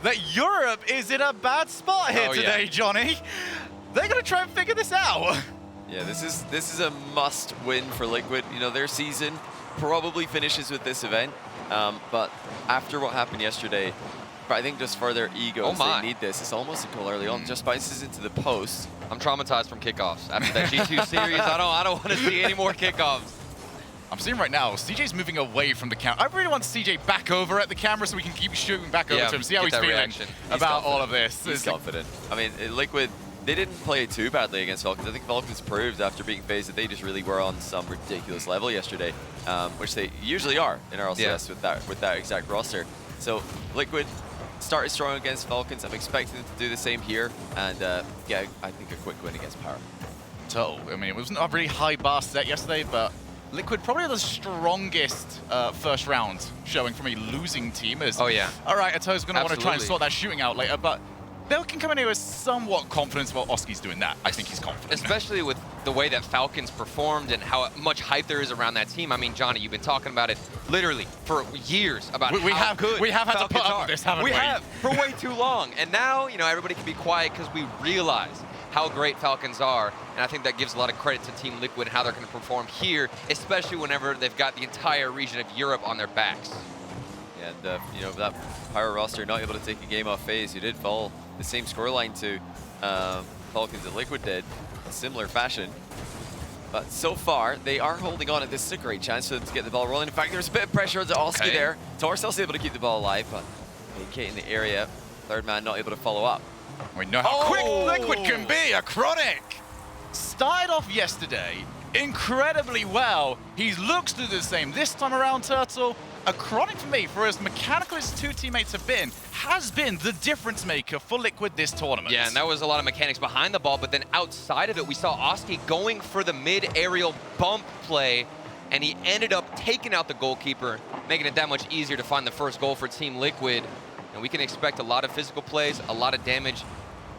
that Europe is in a bad spot here today, Johnny. They're going to try and figure this out. Yeah, this is a must-win for Liquid. You know, their season probably finishes with this event, but after what happened yesterday, I think just for their egos, they need this. It's almost a goal early on. Just bounces into the post. I'm traumatized from kickoffs. After that G2 series, I don't want to see any more kickoffs. I'm seeing right now, CJ's moving away from the camera. I really want CJ back over at the camera so we can keep shooting back over to him, see how he's feeling about all of this. He's confident. I mean, Liquid, they didn't play too badly against Falcons. I think Falcons proved after being phased that they just really were on some ridiculous level yesterday, which they usually are in RLCS with that exact roster. So Liquid started strong against Falcons. I'm expecting them to do the same here, and yeah, I think a quick win against Power. So, I mean, it wasn't a really high bar set yesterday, but Liquid probably the strongest first round showing from a losing team. All right, Ato's going to want to try and sort that shooting out later, but they can come in here with somewhat confidence. Well, Oski's doing that. I think he's confident. Especially with the way that Falcons performed and how much hype there is around that team. I mean, Johnny, you've been talking about it literally for years about how good we have had Falcons to put up with this, haven't we? We have for way too long. And now, you know, everybody can be quiet because we realize how great Falcons are, and I think that gives a lot of credit to Team Liquid and how they're going to perform here, especially whenever they've got the entire region of Europe on their backs. And you know, that Power roster not able to take a game off phase. You did fall the same scoreline to Falcons that Liquid did, a similar fashion. But so far, they are holding on, and this is a great chance for them to get the ball rolling. In fact, there's a bit of pressure on Oski there. Torcel's able to keep the ball alive, but AK in the area. Third man not able to follow up. We know how quick Liquid can be. A Chronic started off yesterday incredibly well. He looks to do the same this time around, Turtle. A Chronic for me, for as mechanical as his two teammates have been, has been the difference maker for Liquid this tournament. Yeah, and that was a lot of mechanics behind the ball, but then outside of it, we saw Oski going for the mid-aerial bump play, and he ended up taking out the goalkeeper, making it that much easier to find the first goal for Team Liquid. And we can expect a lot of physical plays, a lot of damage,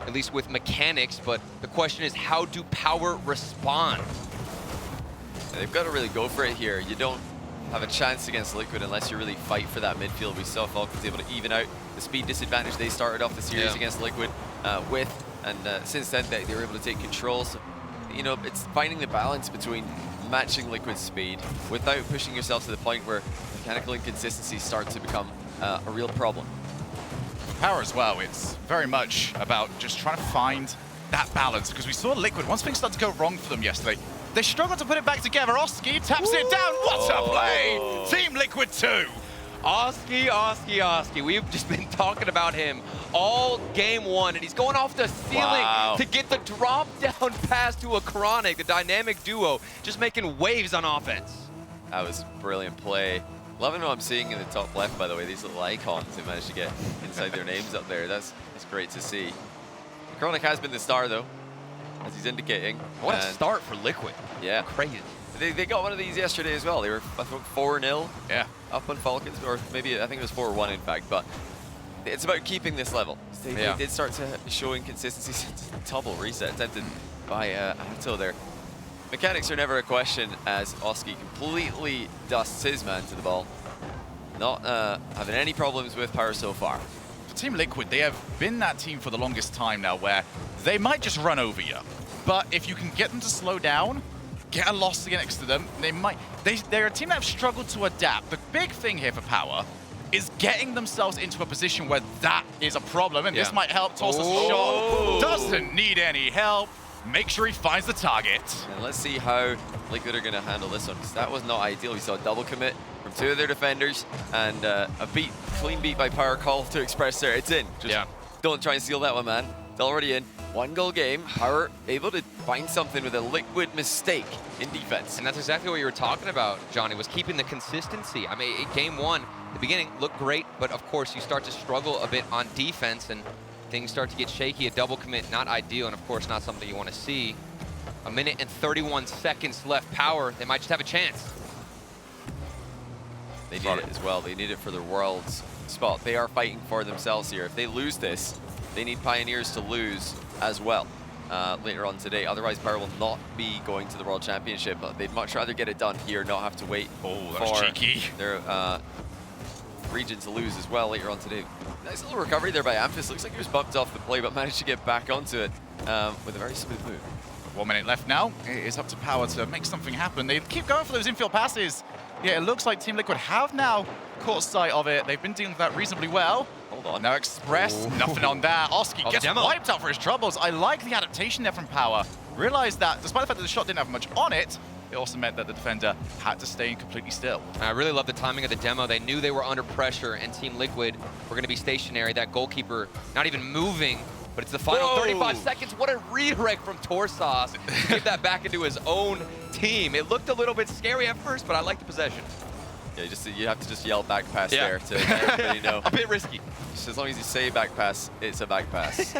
at least with mechanics, but the question is, how do Power respond? Yeah, they've got to really go for it here. You don't have a chance against Liquid unless you really fight for that midfield. We saw Falcons able to even out the speed disadvantage they started off the series against Liquid with, and since then they were able to take control. So, you know, it's finding the balance between matching Liquid's speed without pushing yourself to the point where mechanical inconsistencies start to become a real problem. Power as well, it's very much about just trying to find that balance, because we saw Liquid, once things started to go wrong for them yesterday, they struggled to put it back together. Oski taps it down. What a play! Team Liquid 2. Oski. We've just been talking about him all game one, and he's going off the ceiling to get the drop down pass to a Chronic, the dynamic duo, just making waves on offense. That was brilliant play. Loving what I'm seeing in the top left, by the way, these little icons they managed to get inside their names up there. That's great to see. Chronic has been the star, though, as he's indicating. What a start for Liquid. Yeah. Crazy. They got one of these yesterday as well. They were, I think, 4-0 up on Falcons, or maybe I think it was 4-1 in fact, but it's about keeping this level. They did start to show inconsistency since double reset attempted by Ato there. Mechanics are never a question as Oski completely dusts his man to the ball. Not having any problems with Power so far. For Team Liquid, they have been that team for the longest time now where they might just run over you. But if you can get them to slow down, get a loss next to them, they're a team that have struggled to adapt. The big thing here for Power is getting themselves into a position where that is a problem, and this might help. Tosses shot, doesn't need any help. Make sure he finds the target. And let's see how Liquid are going to handle this one, because that was not ideal. We saw a double commit from two of their defenders, and a clean beat by Power call to Express there. It's in. Just don't try and steal that one, man. It's already in. 1-goal game. Power able to find something with a Liquid mistake in defense. And that's exactly what you were talking about, Johnny, was keeping the consistency. I mean, game one, the beginning looked great, but of course you start to struggle a bit on defense, and things start to get shaky. A double commit, not ideal, and of course not something you want to see. 1 minute and 31 seconds left. Power, they might just have a chance. They need it as well. They need it for their world's spot. They are fighting for themselves here. If they lose this, they need Pioneers to lose as well later on today. Otherwise, Power will not be going to the World Championship. But they'd much rather get it done here, not have to wait for cheeky. their region to lose as well later on today. Nice little recovery there by Amphis. Looks like he was bumped off the play, but managed to get back onto it with a very smooth move. 1 minute left now. It is up to Power to make something happen. They keep going for those infield passes. Yeah, it looks like Team Liquid have now caught sight of it. They've been dealing with that reasonably well. Hold on. Now Express, nothing on that. Oski gets wiped out for his troubles. I like the adaptation there from Power. Realized that despite the fact that the shot didn't have much on it, it also meant that the defender had to stay completely still. I really love the timing of the demo. They knew they were under pressure, and Team Liquid were going to be stationary. That goalkeeper not even moving, but it's the final 35 seconds. What a redirect from Torsos to get that back into his own team. It looked a little bit scary at first, but I like the possession. Yeah, you have to just yell back pass there to let everybody know. A bit risky. Just as long as you say back pass, it's a back pass.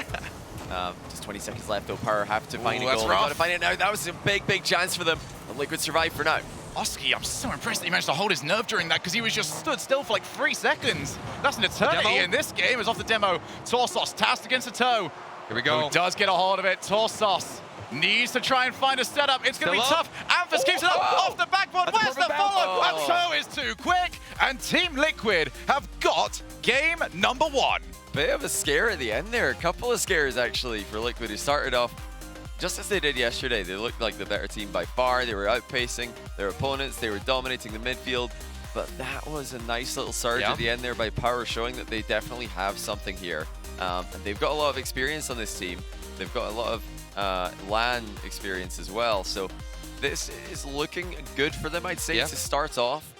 Just 20 seconds left, though. Power have to find a goal. They've got to find it now. That was a big, big chance for them. And Liquid survive for now. Oski, I'm so impressed that he managed to hold his nerve during that because he was just stood still for like 3 seconds. That's an eternity in this game. It's off the demo. Torsos tasked against the toe. Here we go. Who does get a hold of it. Torsos needs to try and find a setup. It's going to be tough. Amphis keeps it up off the backboard. Where's the follow? That toe is too quick. And Team Liquid have got game number 1. Bit of a scare at the end there. A couple of scares, actually, for Liquid, who started off just as they did yesterday. They looked like the better team by far. They were outpacing their opponents. They were dominating the midfield. But that was a nice little surge at the end there by Power, showing that they definitely have something here. And they've got a lot of experience on this team. They've got a lot of LAN experience as well. So this is looking good for them, I'd say, to start off.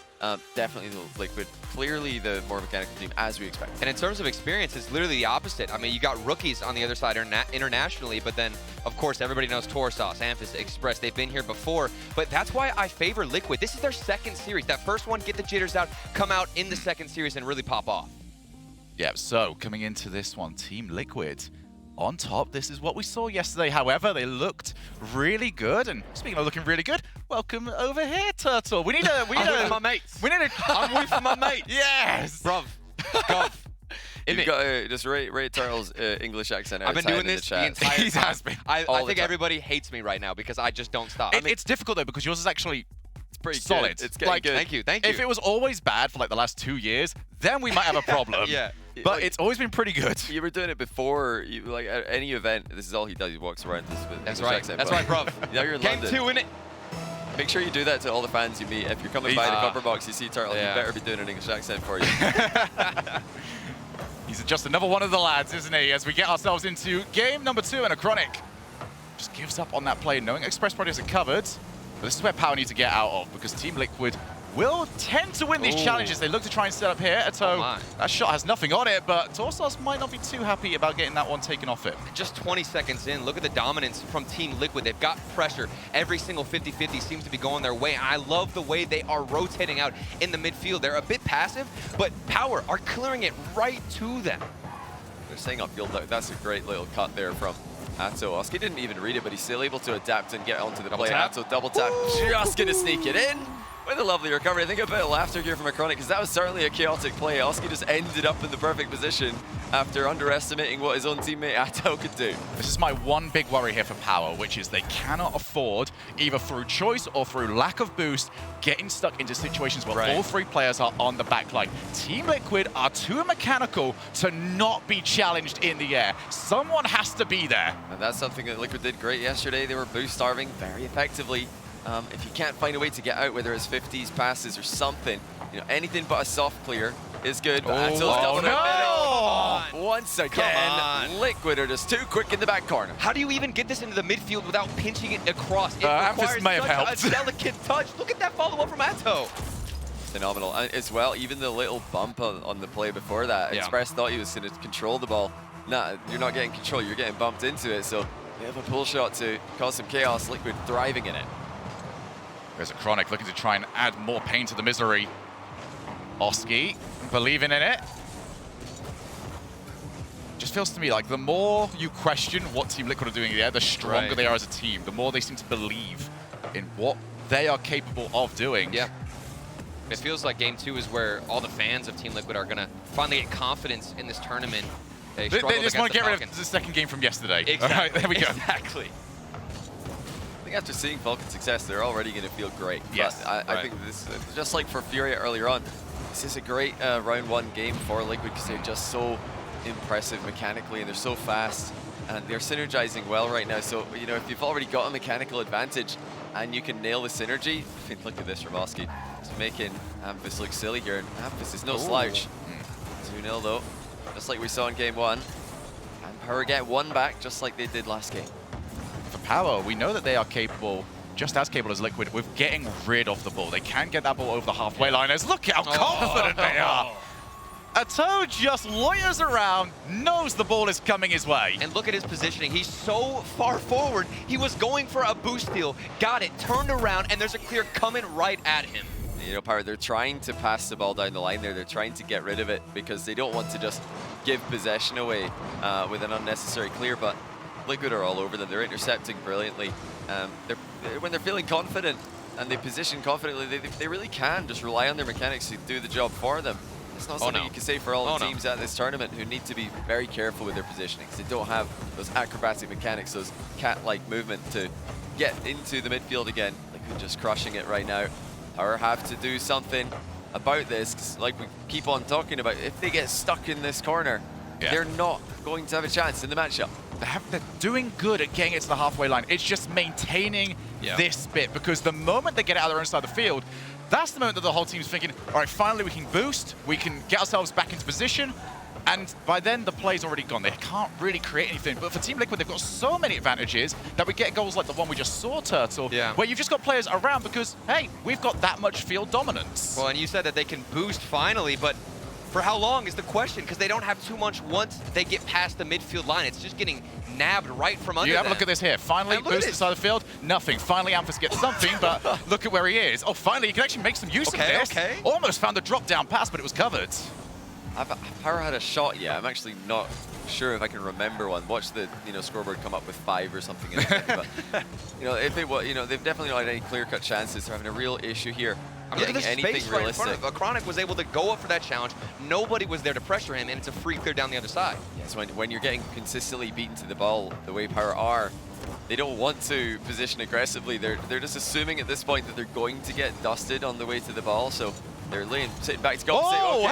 Definitely the Liquid, clearly the more mechanical team, as we expect. And in terms of experience, it's literally the opposite. I mean, you got rookies on the other side internationally, but then, of course, everybody knows Torsos, Amphis, Express. They've been here before, but that's why I favor Liquid. This is their second series. That first one, get the jitters out, come out in the second series and really pop off. Yeah, so coming into this one, Team Liquid on top. This is what we saw yesterday. However, they looked really good. And speaking of looking really good, welcome over here, Turtle. We need a... I'm with my mates. We need a... I'm with my mates. Yes. Bruv. Gov. You've got to just rate Turtle's English accent. I've been doing this the entire time. I think everybody hates me right now because I just don't stop. It's difficult though because yours is actually pretty solid. It's getting good. Thank you. If it was always bad for like the last 2 years, then we might have a problem. Yeah. But it's always been pretty good. You were doing it before, like at any event. This is all he does. He walks around this with That's English right. accent. That's right, bruv. Now you're in Game London. 2 in it. Make sure you do that to all the fans you meet. If you're coming by the copper box, you see Turtle, you better be doing an English accent for you. He's just another one of the lads, isn't he? As we get ourselves into game number 2, and a Chronic just gives up on that play, knowing Express projects are covered. But this is where Power needs to get out of, because Team Liquid will tend to win these challenges. They look to try and set up here. That shot has nothing on it, but Torsos might not be too happy about getting that one taken off him. Just 20 seconds in, look at the dominance from Team Liquid. They've got pressure. Every single 50-50 seems to be going their way. And I love the way they are rotating out in the midfield. They're a bit passive, but Power are clearing it right to them. They're staying upfield. That's a great little cut there from Atto. Oski didn't even read it, but he's still able to adapt and get onto the play. Atto double tap, just going to sneak it in. With a lovely recovery. I think a bit of laughter here from Chronic, because that was certainly a chaotic play. Oski just ended up in the perfect position after underestimating what his own teammate Atto could do. This is my one big worry here for Power, which is they cannot afford, either through choice or through lack of boost, getting stuck into situations where all 3 players are on the back line. Team Liquid are too mechanical to not be challenged in the air. Someone has to be there. And that's something that Liquid did great yesterday. They were boost starving very effectively. If you can't find a way to get out, whether it's 50s, passes, or something, anything but a soft clear is good. But once again, Liquid are just too quick in the back corner. How do you even get this into the midfield without pinching it across? It Amphis may have requires helped. such a delicate touch. Look at that follow-up from Atto. Phenomenal. And as well, even the little bump on the play before that, Express thought he was going to control the ball. Nah, you're not getting control, you're getting bumped into it. So they have a pull shot to cause some chaos. Liquid thriving in it. There's a Chronic looking to try and add more pain to the misery. Oski believing in it. Just feels to me like the more you question what Team Liquid are doing here, the stronger they are as a team. The more they seem to believe in what they are capable of doing. Yeah. It feels like game 2 is where all the fans of Team Liquid are going to finally get confidence in this tournament. They just want to get rid of the second game from yesterday. Exactly. All right, there we go. Exactly. I think after seeing Falcon's success, they're already going to feel great. Yes. But I think this, just like for Furia earlier on, This is a great round 1 game for Liquid because they're just so impressive mechanically and they're so fast and they're synergizing well right now. So, you know, if you've already got a mechanical advantage and you can nail the synergy, I mean, look at this from Oski. He's making Amphis look silly here, and Amphis is no slouch. 2-0 though, just like we saw in game 1. And Power get 1 back just like they did last game. For Power, we know that they are capable, just as capable as Liquid, with getting rid of the ball. They can get that ball over the halfway line. Look at how confident they are. Ato just loiters around, knows the ball is coming his way. And look at his positioning. He's so far forward. He was going for a boost steal, got it, turned around, and there's a clear coming right at him. You know, Power, they're trying to pass the ball down the line there. They're trying to get rid of it because they don't want to just give possession away with an unnecessary clear, but Liquid are all over them. They're intercepting brilliantly. When they're feeling confident and they position confidently, they really can just rely on their mechanics to do the job for them. It's not something you can say for all the teams at this tournament who need to be very careful with their positioning because they don't have those acrobatic mechanics, those cat-like movement to get into the midfield again. Liquid just crushing it right now. Power have to do something about this because, like we keep on talking about, if they get stuck in this corner, they're not going to have a chance in the matchup. They're doing good at getting it to the halfway line. It's just maintaining this bit, because the moment they get out of their own side of the field, that's the moment that the whole team's thinking, all right, finally we can boost, we can get ourselves back into position, and by then the play's already gone. They can't really create anything. But for Team Liquid, they've got so many advantages that we get goals like the one we just saw, Turtle, where you've just got players around because, hey, we've got that much field dominance. Well, and you said that they can boost finally, but for how long is the question? Because they don't have too much once they get past the midfield line. It's just getting nabbed right from under Have a look at this here. Finally, boost inside the field. Nothing. Finally, Amphis gets something, but look at where he is. Oh, finally, he can actually make some use of this. Almost found the drop-down pass, but it was covered. Power had a shot, I'm actually not sure if I can remember one. Watch the scoreboard come up with 5 or something in a second. But if they they've definitely not had any clear-cut chances. They're having a real issue here. Getting anything realistic. Right in front of Chronic was able to go up for that challenge. Nobody was there to pressure him, and it's a free clear down the other side. Yes, when you're getting consistently beaten to the ball the way Power are, they don't want to position aggressively. They're just assuming at this point that they're going to get dusted on the way to the ball, so they're sitting back to go.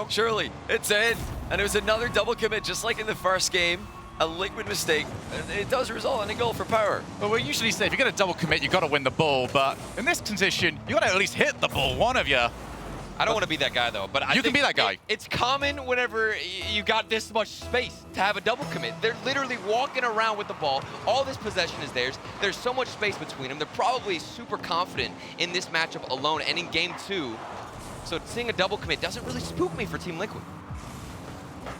Surely, it's in. And it was another double commit, just like in the first game. A Liquid mistake, and it does result in a goal for Power. Well, we usually say if you're going to double commit, you've got to win the ball, but in this condition, you've got to at least hit the ball, one of you. I don't want to be that guy, though, but I think can be that guy. It's common whenever you got this much space to have a double commit. They're literally walking around with the ball. All this possession is theirs. There's so much space between them. They're probably super confident in this matchup alone and in game 2. So seeing a double commit doesn't really spook me for Team Liquid.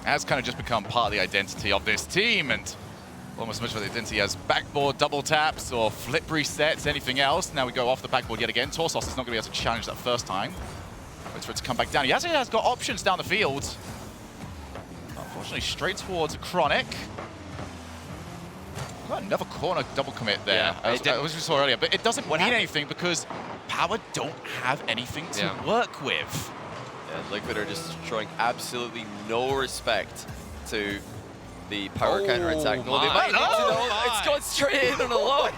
Has kind of just become part of the identity of this team, and almost as much of the identity as backboard double taps or flip resets, anything else. Now we go off the backboard yet again. Torsos is not going to be able to challenge that first time. Waits for it to come back down. He has got options down the field. Unfortunately, straight towards Chronic. Got another corner double commit there, as we saw earlier, but it doesn't mean anything because Power don't have anything to work with. Yeah, Liquid are just showing absolutely no respect to the Power counter-attack. No, they might need to know. It's gone straight in on a low.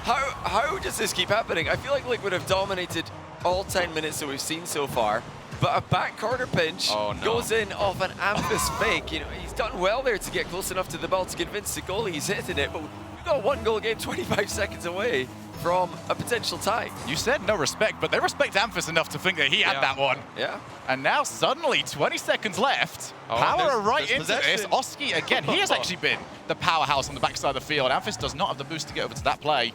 How does this keep happening? I feel like Liquid have dominated all 10 minutes that we've seen so far, but a back corner pinch goes in off an Amphis fake. He's done well there to get close enough to the ball to convince the goalie he's hitting it, but we've got a 1-goal game 25 seconds away from a potential tie. You said no respect, but they respect Amphis enough to think that he had that one. Yeah. And now suddenly, 20 seconds left. Power are right into this. Oski, again, he has actually been the powerhouse on the backside of the field. Amphis does not have the boost to get over to that play.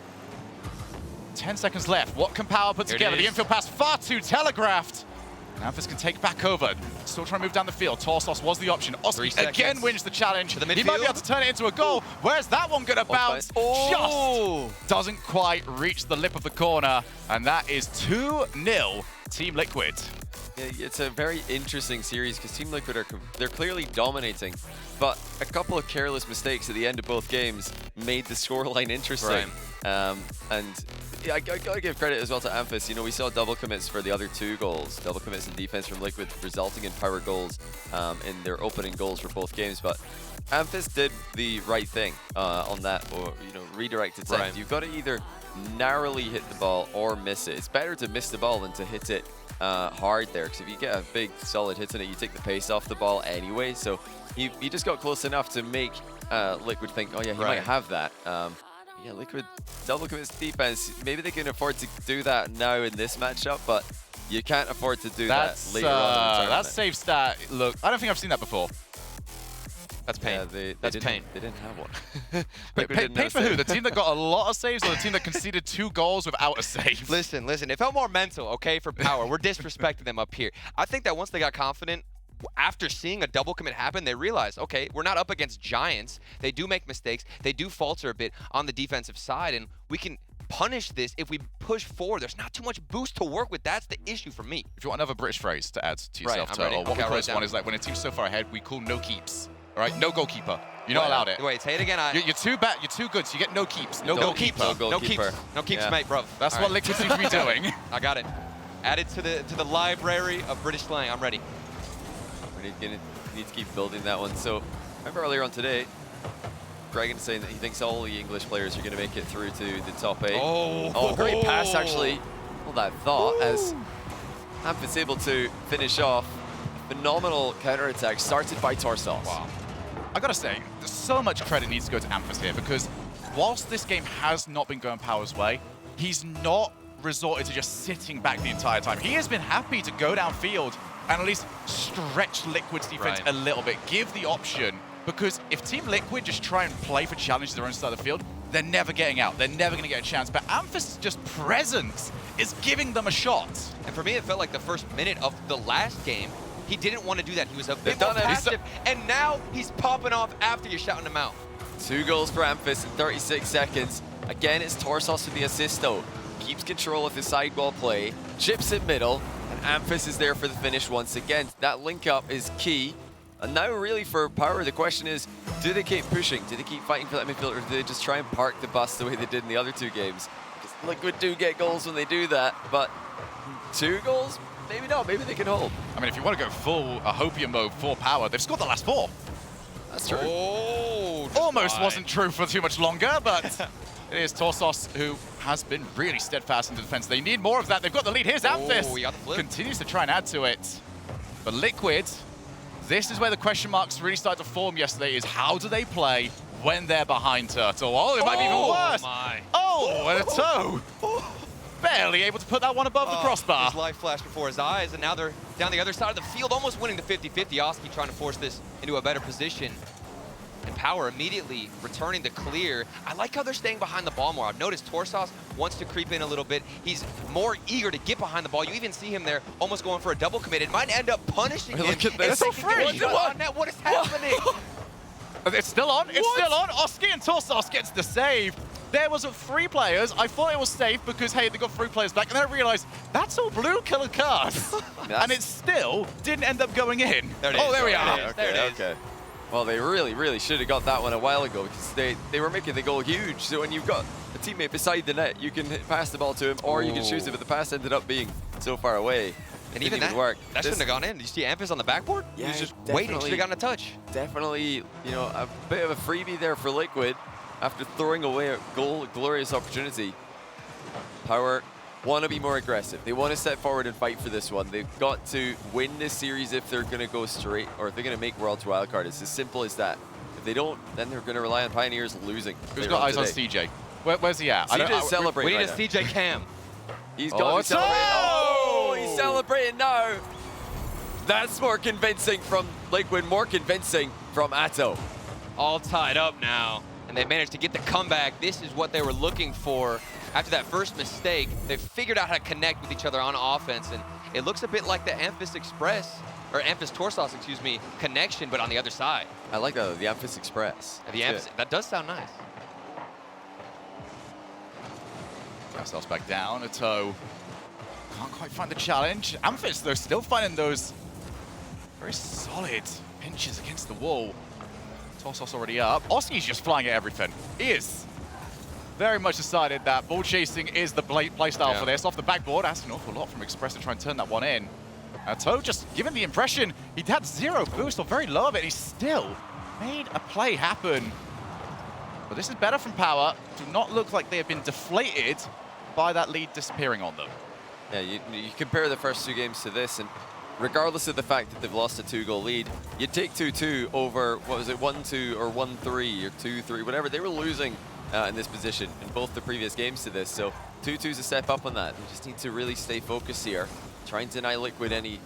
10 seconds left. What can Power put together? The infield pass far too telegraphed. And Amphis can take back over. Still trying to move down the field. Torsos was the option. Oski again wins the challenge. He might be able to turn it into a goal. Where's that one going to bounce? Just doesn't quite reach the lip of the corner. And that is 2-0 Team Liquid. Yeah, it's a very interesting series because Team Liquid they're clearly dominating, but a couple of careless mistakes at the end of both games made the scoreline interesting. And I gotta give credit as well to Amphis. We saw double commits for the other 2 goals, double commits in defense from Liquid, resulting in Power goals in their opening goals for both games. But Amphis did the right thing on that, or redirect attempt. You've got to either narrowly hit the ball or miss it. It's better to miss the ball than to hit it hard there, because if you get a big solid hit on it, you take the pace off the ball anyway. So he just got close enough to make Liquid think, oh yeah, he might have that. Yeah, Liquid double commits defense. Maybe they can afford to do that now in this matchup, but you can't afford to do that later on in the tournament. That save stat, look, I don't think I've seen that before. That's pain. Yeah, That's pain. They didn't have one. Pain for who? The team that got a lot of saves or the team that conceded 2 goals without a save? Listen, it felt more mental, okay, for Power. We're disrespecting them up here. I think that once they got confident, after seeing a double commit happen, they realized, okay, we're not up against giants. They do make mistakes. They do falter a bit on the defensive side, and we can punish this if we push forward. There's not too much boost to work with. That's the issue for me. If you want another British phrase to add to yourself, I'm ready. what we call this one is like when a team's so far ahead, we call no keeps. All right, no goalkeeper. You're not allowed it. Wait, say it again. You're too bad. You're too good, so you get no keeps. No goalkeeper. No keeps. No keeps, mate, bro. That's what Liquid seems to be doing. I got it. Add it to the library of British slang. I'm ready. We're gonna need to keep building that one. So remember earlier on today, Dragon saying that he thinks all the English players are going to make it through to the top 8. Oh, great pass actually. Well, that thought as Amph able to finish off a phenomenal counter-attack started by Torsos. Wow. I gotta say, there's so much credit needs to go to Amphis here, because whilst this game has not been going Power's way, he's not resorted to just sitting back the entire time. He has been happy to go downfield and at least stretch Liquid's defense a little bit, give the option, because if Team Liquid just try and play for challenges their own side of the field, they're never getting out. They're never going to get a chance. But Amphis' just presence is giving them a shot. And for me, it felt like the first minute of the last game, he didn't want to do that. He was a bit more passive, and now he's popping off after you're shouting him out. 2 goals for Amphis in 36 seconds. Again, it's Torsos with the assist, though. Keeps control of the sidewall play, chips it middle, and Amphis is there for the finish once again. That link up is key. And now really for Power, the question is, do they keep pushing? Do they keep fighting for that midfield, or do they just try and park the bus the way they did in the other 2 games? Because Liquid do get goals when they do that, but 2 goals? Maybe not, maybe they can hold. I mean, if you want to go full Hopium mode for Power, they've scored the last 4. That's true. Oh, almost wasn't true for too much longer, but it is Torsos who has been really steadfast in the defense. They need more of that. They've got the lead. Here's Amphis. He got the flip. Continues to try and add to it. But Liquid, this is where the question marks really started to form yesterday, is how do they play when they're behind Turtle? Oh, it might be even worse. Oh, and a toe. Barely able to put that one above the crossbar. His life flashed before his eyes, and now they're down the other side of the field, almost winning the 50-50. Oski trying to force this into a better position. And Power immediately returning the clear. I like how they're staying behind the ball more. I've noticed Torsos wants to creep in a little bit. He's more eager to get behind the ball. You even see him there almost going for a double commit. It might end up punishing him. Look at this. It's so free. What is happening? It's still on. It's still on. Oski and Torsos gets the save. There was 3 players. I thought it was safe because, hey, they got 3 players back. And then I realized that's all blue colored cards. And it still didn't end up going in. There it is. Oh, there we are. Okay. Well, they really should have got that one a while ago, because they were making the goal huge. So when you've got a teammate beside the net, you can pass the ball to him, or you can shoot it, but the pass ended up being so far away. And even that, work. That shouldn't have gone in. Did you see Amphis on the backboard? Yeah, he was just waiting. Should have gotten a touch. Definitely, you know, a bit of a freebie there for Liquid after throwing away a glorious opportunity. Power want to be more aggressive. They want to step forward and fight for this one. They've got to win this series if they're going to go straight, or if they're going to make World's Wildcard. It's as simple as that. If they don't, then they're going to rely on Pioneers losing. Who's got eyes on CJ? Where's he at? CJ's celebrating. We need a CJ cam. He's got to celebrate. Oh, he's celebrating now. That's more convincing from Liquid, more convincing from Atto. All tied up now, and they managed to get the comeback. This is what they were looking for. After that first mistake, they figured out how to connect with each other on offense, and it looks a bit like the Amphis Express, or Amphis Torsos, excuse me, connection, but on the other side. I like that, the Amphis Express. The Amphis, that does sound nice. Ourselves back down, a toe. Can't quite find the challenge. Amphis, though, still finding those very solid pinches against the wall. Torsos already up. Oski's just flying at everything. He is very much decided that ball chasing is the play style for this. Off the backboard, asking an awful lot from Express to try and turn that one in. Toe just given the impression he had 0 boost or very low of it. He still made a play happen. But this is better from Power. Do not look like they have been deflated by that lead disappearing on them. Yeah, you compare the first 2 games to this, and regardless of the fact that they've lost a 2-goal lead, you take 2-2 over, what was it, 1-2 or 1-3 or 2-3, whatever. They were losing in this position in both the previous games to this, so 2-2 is a step up on that. You just need to really stay focused here, try and deny Liquid any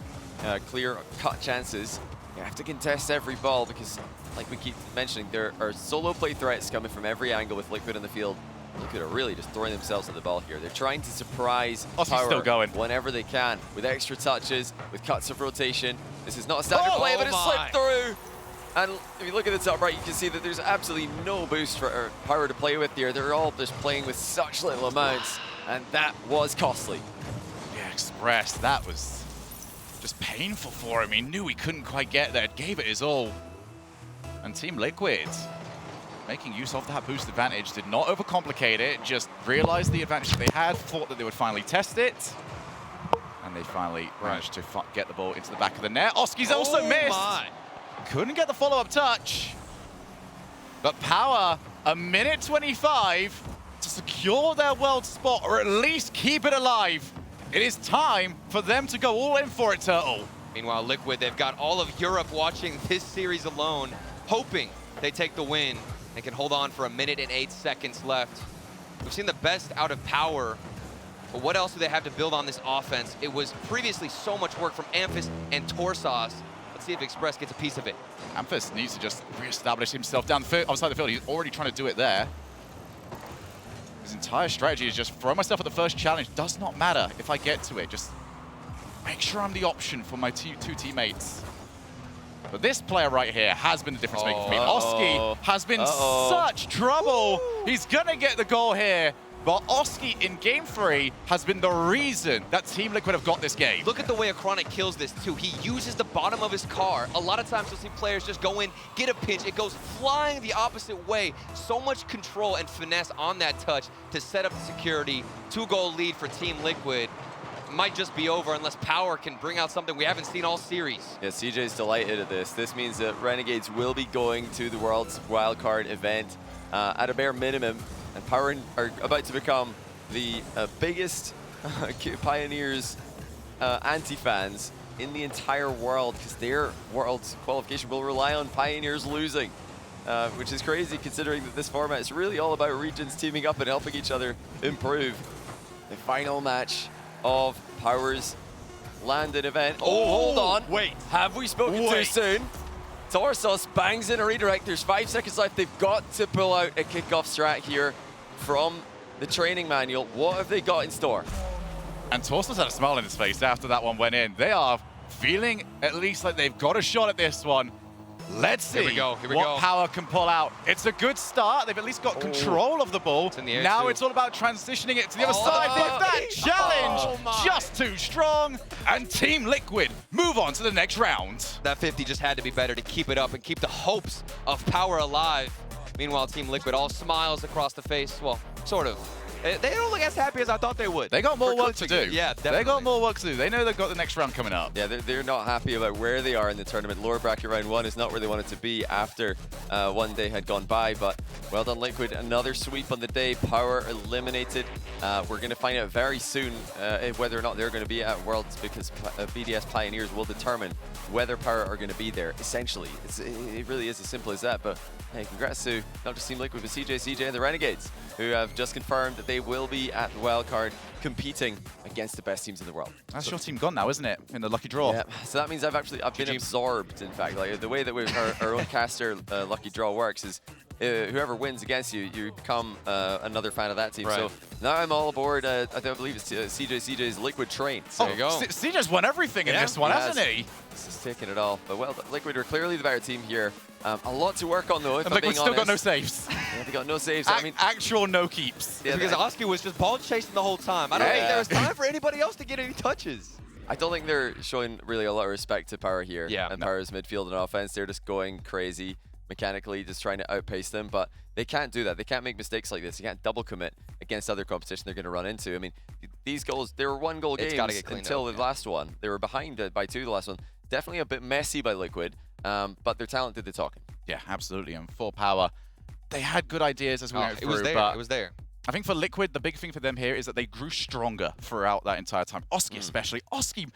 clear-cut chances. You have to contest every ball because, like we keep mentioning, there are solo play threats coming from every angle with Liquid in the field. Liquid are really just throwing themselves at the ball here. They're trying to surprise Power still going. whenever they can, with extra touches, with cuts of rotation. This is not a standard play, but it slipped through. And if you look at the top right, you can see that there's absolutely no boost for Power to play with here. They're all just playing with such little amounts, and that was costly. Yeah, Express, that was just painful for him. He knew he couldn't quite get there, gave it his all. And Team Liquid, making use of that boost advantage, did not overcomplicate it, just realized the advantage that they had, thought that they would finally test it, and they finally managed to get the ball into the back of the net. Oski's also missed. Couldn't get the follow-up touch. But Power, a minute 25 to secure their world spot, or at least keep it alive. It is time for them to go all in for it, Turtle. Meanwhile, Liquid, they've got all of Europe watching this series alone, hoping they take the win and can hold on for 1 minute and 8 seconds left. We've seen the best out of Power, but what else do they have to build on this offense? It was previously so much work from Amphis and Torsas. Let's see if Express gets a piece of it. Amphis needs to just reestablish himself down outside the field. He's already trying to do it there. His entire strategy is just throw myself at the first challenge. Does not matter if I get to it. Just make sure I'm the option for my two teammates. But this player right here has been the difference maker for me. Oski has been such trouble. He's gonna get the goal here. But Oski in game 3 has been the reason that Team Liquid have got this game. Look at the way Achronic kills this too. He uses the bottom of his car. A lot of times you'll see players just go in, get a pinch, it goes flying the opposite way. So much control and finesse on that touch to set up the security. 2-goal lead for Team Liquid. Might just be over unless Power can bring out something we haven't seen all series. Yeah, CJ's delighted at this. This means that Renegades will be going to the World's Wildcard event at a bare minimum. And Power are about to become the biggest Pioneers anti-fans in the entire world, because their World's qualification will rely on Pioneers losing, which is crazy considering that this format is really all about regions teaming up and helping each other improve. The final match of Power's landed event. Oh, hold on. Wait. Have we spoken too soon? Torsos bangs in a redirect. There's 5 seconds left. They've got to pull out a kickoff strat here from the training manual. What have they got in store? And Torsos had a smile on his face after that one went in. They are feeling at least like they've got a shot at this one. Let's see what Power can pull out. It's a good start. They've at least got control of the ball. It's in the air now too. It's all about transitioning it to the other side. But that challenge just too strong. And Team Liquid move on to the next round. That 50 just had to be better to keep it up and keep the hopes of Power alive. Meanwhile, Team Liquid all smiles across the face. Well, sort of. They don't look as happy as I thought they would. They got more work to do. Yeah, definitely. They got more work to do. They know they've got the next round coming up. Yeah, they're not happy about where they are in the tournament. Lower bracket round 1 is not where they wanted to be after one day had gone by, but well done Liquid. Another sweep on the day. Power eliminated. We're going to find out very soon whether or not they're going to be at Worlds, because BDS Pioneers will determine whether Power are going to be there. Essentially, it really is as simple as that. But hey, congrats to not just Team Liquid, but CJ, and the Renegades, who have just confirmed that they will be at the wildcard competing against the best teams in the world. That's your team gone now, isn't it? In the lucky draw. Yeah, so that means I've been absorbed, in fact. Like the way that our own caster lucky draw works is whoever wins against you, you become another fan of that team. Right. So now I'm all aboard, I believe it's CJ's Liquid train. So there you go. CJ's won everything in this one, hasn't he? He's taking it all. But well, Liquid are clearly the better team here. A lot to work on though, if I'm being honest. Liquid still got no saves. Yeah, they got no saves. I mean, actual no keeps. Yeah, because Oski was just ball chasing the whole time. I don't think there was time for anybody else to get any touches. I don't think they're showing really a lot of respect to Power here. Yeah. And Power's midfield and offense. They're just going crazy mechanically, just trying to outpace them. But they can't do that. They can't make mistakes like this. You can't double commit against other competition they're going to run into. I mean, these goals, they were 1-goal games until the last one. They were behind by 2 the last one. Definitely a bit messy by Liquid, but their talent did the talking. Yeah, absolutely. And for Power, they had good ideas as we went it through, was there. but It was there. I think for Liquid, the big thing for them here is that they grew stronger throughout that entire time. Oski especially. Oski,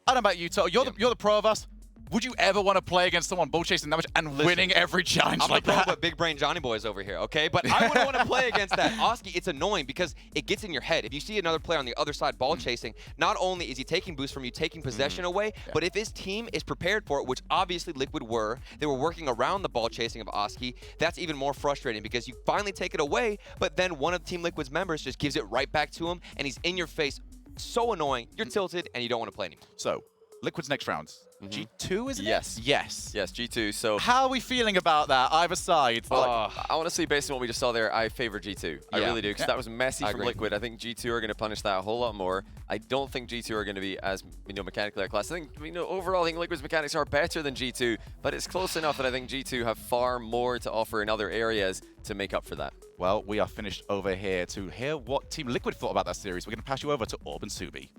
I don't know about you, Toto. You're the pro of us. Would you ever want to play against someone bull chasing that much and winning every challenge I'm like the pro, that? but big brain Johnny boys over here, okay? But I wouldn't want to play against that. Oski, it's annoying because it gets in your head. If you see another player on the other side ball chasing, not only is he taking boost from you, taking possession away, but if his team is prepared for it, which obviously Liquid were, they were working around the ball chasing of Oski, that's even more frustrating because you finally take it away, but then one of Team Liquid's members just gives it right back to him, and he's in your face. So annoying. You're tilted, and you don't want to play anymore. So, Liquid's next rounds. G2, isn't Yes. it? Yes. Yes, G2. So How are we feeling about that, either side? well, I want to say, based on what we just saw there, I favor G2. I Yeah. really do, because that was messy I from agree. Liquid. I think G2 are going to punish that a whole lot more. I don't think G2 are going to be as mechanically outclassed. I think overall, I think Liquid's mechanics are better than G2, but it's close enough that I think G2 have far more to offer in other areas to make up for that. Well, we are finished over here to hear what Team Liquid thought about that series. We're going to pass you over to Orb and Subi.